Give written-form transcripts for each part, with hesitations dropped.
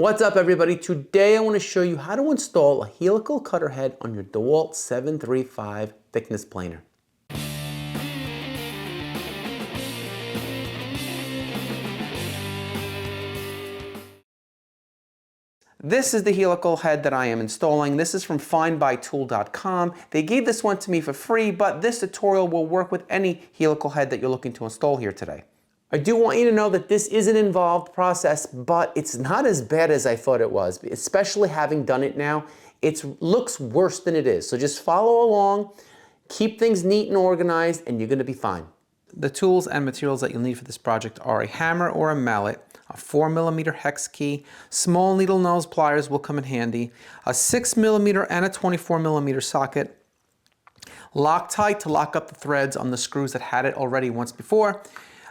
What's up everybody? Today I want to show you how to install a helical cutter head on your Dewalt 735 thickness planer. This is the helical head that I am installing. This is from findbytool.com. They gave this one to me for free, but this tutorial will work with any helical head that you're looking to install here today. I do want you to know that this is an involved process, but it's not as bad as I thought it was, especially having done it now. It looks worse than it is. So just follow along, keep things neat and organized, and you're gonna be fine. The tools and materials that you'll need for this project are a hammer or a mallet, a 4mm hex key, small needle nose pliers will come in handy, a 6mm and a 24mm socket, Loctite to lock up the threads on the screws that had it already once before,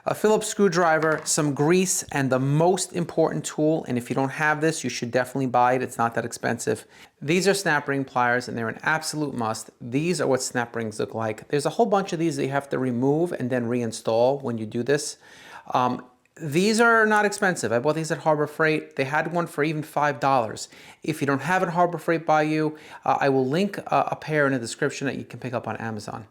a Phillips screwdriver, some grease, and the most important tool, and if you don't have this, you should definitely buy it. It's not that expensive. These are snap ring pliers, and they're an absolute must. These are what snap rings look like. There's a whole bunch of these that you have to remove and then reinstall when you do this. These are not expensive. I bought these at Harbor Freight. They had one for even $5. If you don't have it at Harbor Freight by you, I will link a pair in the description that you can pick up on Amazon.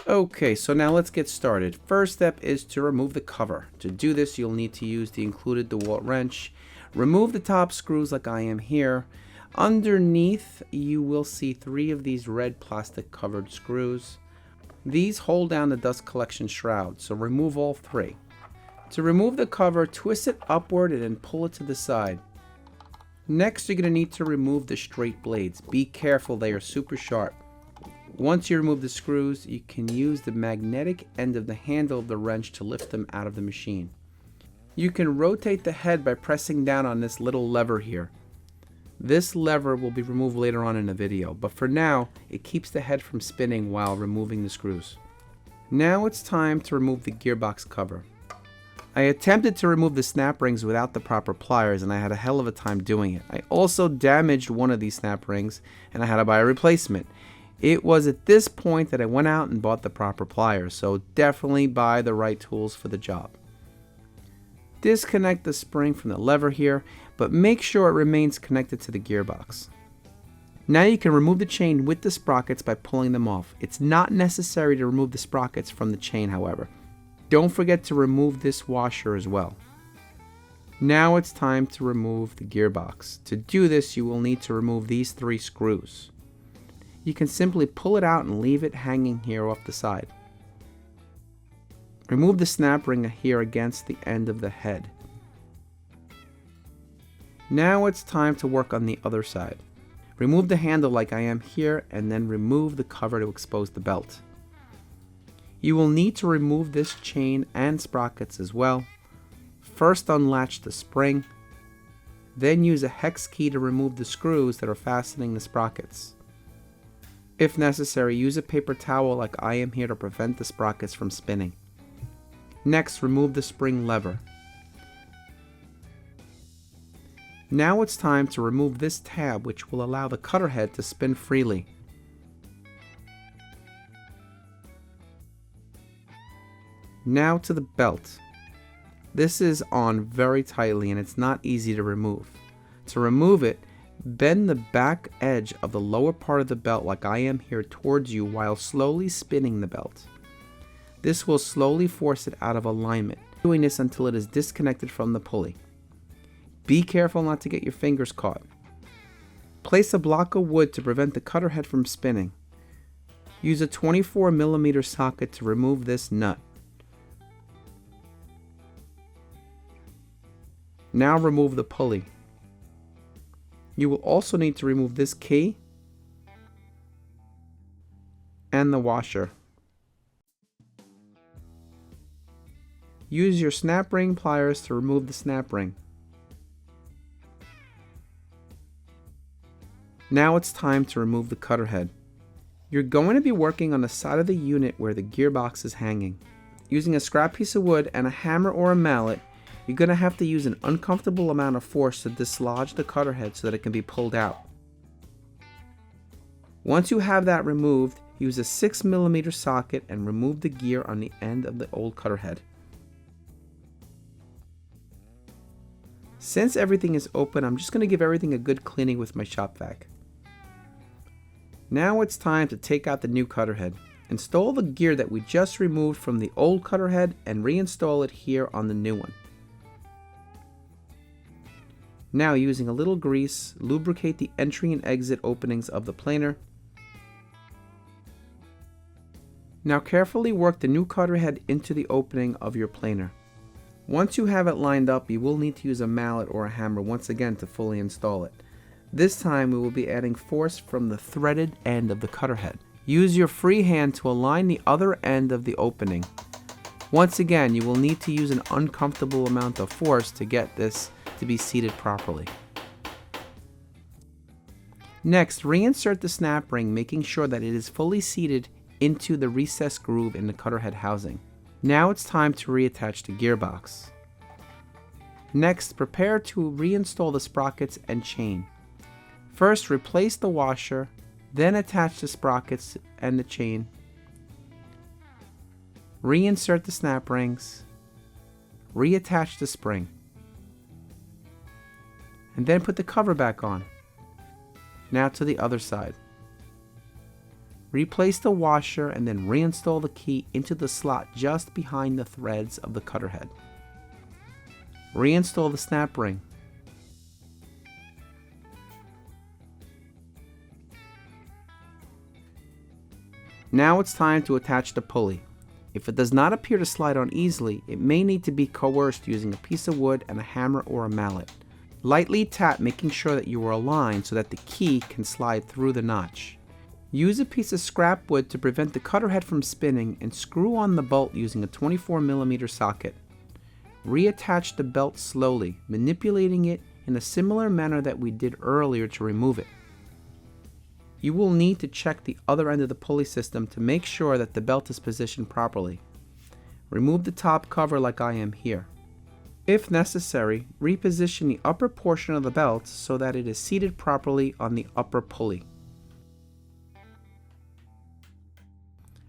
Okay, so now let's get started. First step is to remove the cover. To do this, you'll need to use the included Dewalt wrench. Remove the top screws like I am here. Underneath, you will see 3 of these red plastic covered screws. These hold down the dust collection shroud, so remove all 3. To remove the cover, twist it upward and then pull it to the side. Next, you're going to need to remove the straight blades. Be careful, they are super sharp. Once you remove the screws, you can use the magnetic end of the handle of the wrench to lift them out of the machine. You can rotate the head by pressing down on this little lever here. This lever will be removed later on in the video, but for now, it keeps the head from spinning while removing the screws. Now it's time to remove the gearbox cover. I attempted to remove the snap rings without the proper pliers, and I had a hell of a time doing it. I also damaged one of these snap rings, and I had to buy a replacement. It was at this point that I went out and bought the proper pliers, so definitely buy the right tools for the job. Disconnect the spring from the lever here, but make sure it remains connected to the gearbox. Now you can remove the chain with the sprockets by pulling them off. It's not necessary to remove the sprockets from the chain, however. Don't forget to remove this washer as well. Now it's time to remove the gearbox. To do this, you will need to remove these 3 screws. You can simply pull it out and leave it hanging here off the side. Remove the snap ring here against the end of the head. Now it's time to work on the other side. Remove the handle like I am here and then remove the cover to expose the belt. You will need to remove this chain and sprockets as well. First unlatch the spring, then use a hex key to remove the screws that are fastening the sprockets. If necessary, use a paper towel like I am here to prevent the sprockets from spinning. Next, remove the spring lever. Now it's time to remove this tab, which will allow the cutter head to spin freely. Now to the belt. This is on very tightly and it's not easy to remove. To remove it, bend the back edge of the lower part of the belt like I am here towards you while slowly spinning the belt. This will slowly force it out of alignment, doing this until it is disconnected from the pulley. Be careful not to get your fingers caught. Place a block of wood to prevent the cutter head from spinning. Use a 24mm socket to remove this nut. Now remove the pulley. You will also need to remove this key and the washer. Use your snap ring pliers to remove the snap ring. Now it's time to remove the cutter head. You're going to be working on the side of the unit where the gearbox is hanging. Using a scrap piece of wood and a hammer or a mallet, you're going to have to use an uncomfortable amount of force to dislodge the cutter head so that it can be pulled out. Once you have that removed, use a 6mm socket and remove the gear on the end of the old cutter head. Since everything is open, I'm just going to give everything a good cleaning with my shop vac. Now it's time to take out the new cutter head. Install the gear that we just removed from the old cutter head and reinstall it here on the new one. Now, using a little grease, lubricate the entry and exit openings of the planer. Now carefully work the new cutter head into the opening of your planer. Once you have it lined up, you will need to use a mallet or a hammer once again to fully install it. This time we will be adding force from the threaded end of the cutter head. Use your free hand to align the other end of the opening. Once again, you will need to use an uncomfortable amount of force to get this to be seated properly. Next, reinsert the snap ring, making sure that it is fully seated into the recessed groove in the cutter head housing. Now it's time to reattach the gearbox. Next, prepare to reinstall the sprockets and chain. First, replace the washer, then attach the sprockets and the chain. Reinsert the snap rings. Reattach the spring. And then put the cover back on. Now to the other side. Replace the washer and then reinstall the key into the slot just behind the threads of the cutter head. Reinstall the snap ring. Now it's time to attach the pulley. If it does not appear to slide on easily, it may need to be coerced using a piece of wood and a hammer or a mallet. Lightly tap, making sure that you are aligned so that the key can slide through the notch. Use a piece of scrap wood to prevent the cutter head from spinning and screw on the bolt using a 24mm socket. Reattach the belt slowly, manipulating it in a similar manner that we did earlier to remove it. You will need to check the other end of the pulley system to make sure that the belt is positioned properly. Remove the top cover like I am here. If necessary, reposition the upper portion of the belt so that it is seated properly on the upper pulley.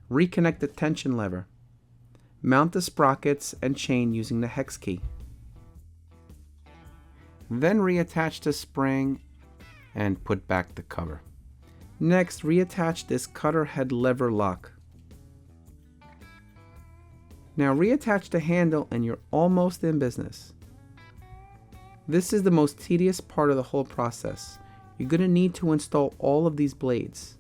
Reconnect the tension lever. Mount the sprockets and chain using the hex key. Then reattach the spring and put back the cover. Next, reattach this cutter head lever lock. Now reattach the handle and you're almost in business. This is the most tedious part of the whole process. You're going to need to install all of these blades.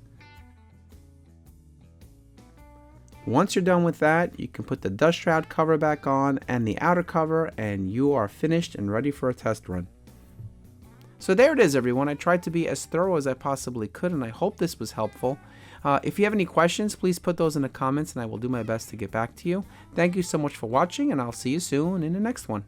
Once you're done with that, you can put the dust shroud cover back on and the outer cover, and you are finished and ready for a test run. So there it is, everyone. I tried to be as thorough as I possibly could, and I hope this was helpful. If you have any questions, please put those in the comments and I will do my best to get back to you. Thank you so much for watching, and I'll see you soon in the next one.